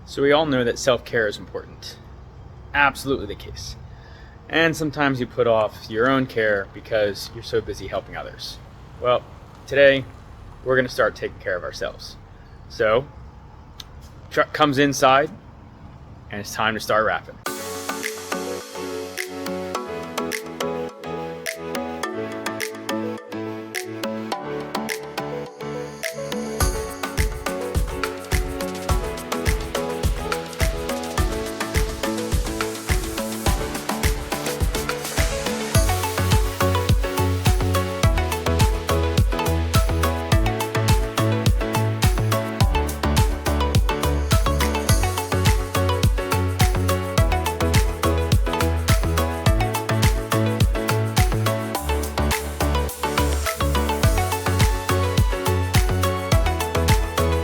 So we all know that self-care is important. Absolutely the case. And sometimes you put off your own care because you're so busy helping others. Well, today we're going to start taking care of ourselves. So, truck comes inside and it's time to start wrapping.